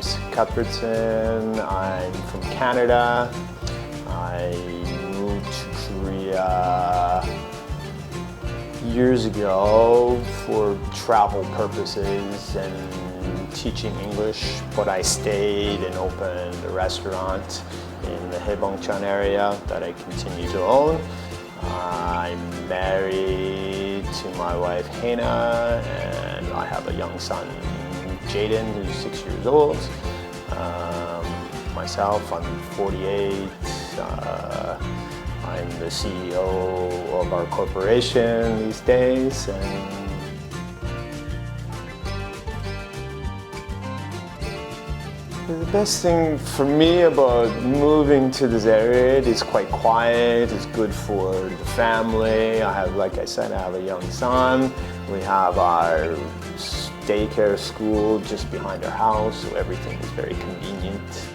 name's Cuthbertson. I'm from Canada. I moved to Korea years ago for travel purposes and teaching English, but I stayed and opened a restaurant in the Haebongchon area that I continue to own. I'm married to my wife Hannah, and I have a young son, Jaden, who's 6 years old. Myself, I'm 48. I'm the CEO of our corporation these days. And the best thing for me about moving to this area, it's quite quiet, it's good for the family. I have, like I said, I have a young son. We have our daycare school just behind our house, so everything is very convenient.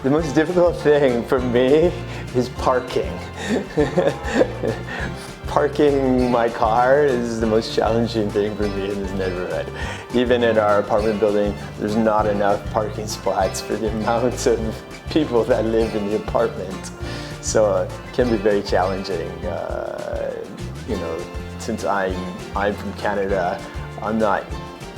The most difficult thing for me is parking. Parking my car is the most challenging thing for me in this neighborhood. Even in our apartment building, there's not enough parking spots for the amount of people that live in the apartment. So it can be very challenging. Since I'm from Canada,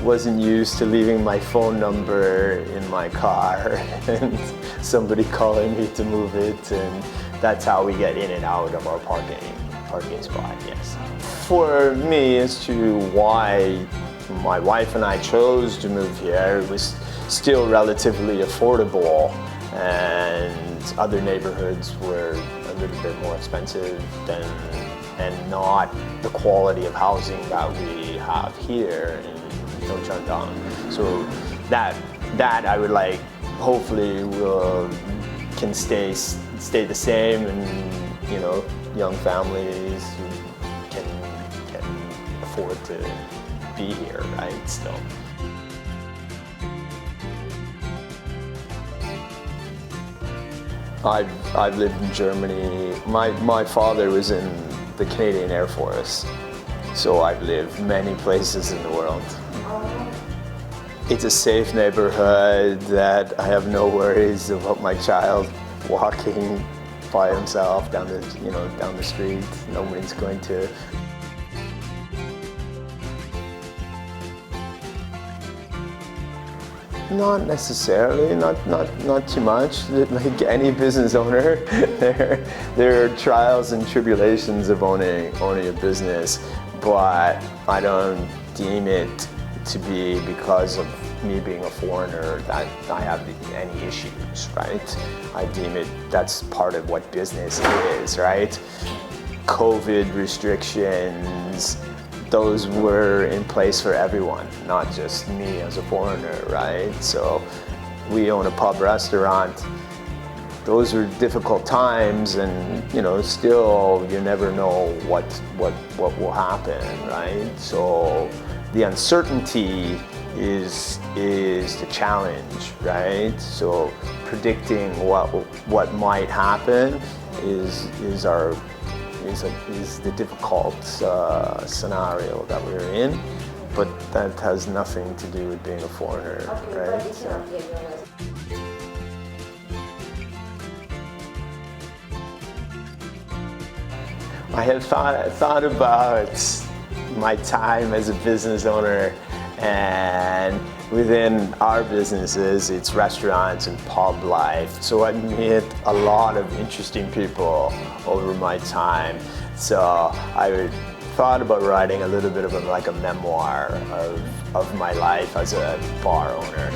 wasn't used to leaving my phone number in my car and somebody calling me to move it, and that's how we get in and out of our parking spot, yes. For me, as to why my wife and I chose to move here, it was still relatively affordable, and other neighborhoods were a little bit more expensive and not the quality of housing that we have here in Yeongcheon-dong. So that I would like, hopefully can stay the same, and young families who can afford to be here, right? So. I've lived in Germany. My father was in the Canadian Air Force, so I've lived many places in the world. It's a safe neighborhood that I have no worries about my child walking by himself down the street. Nobody's going to. Not necessarily, not too much. Like any business owner, there are trials and tribulations of owning a business, but I don't deem it to be because of me being a foreigner that I have any issues, right? I deem it that's part of what business is, right? COVID restrictions, those were in place for everyone, not just me as a foreigner, right? So we own a pub restaurant. Those were difficult times, and still you never know what will happen, right? So the uncertainty is the challenge, right? So predicting what might happen is the difficult scenario that we're in, but that has nothing to do with being a foreigner, right? So. I have thought about my time as a business owner, and within our businesses, it's restaurants and pub life. So I met a lot of interesting people over my time. So I thought about writing a little bit of like a memoir of my life as a bar owner.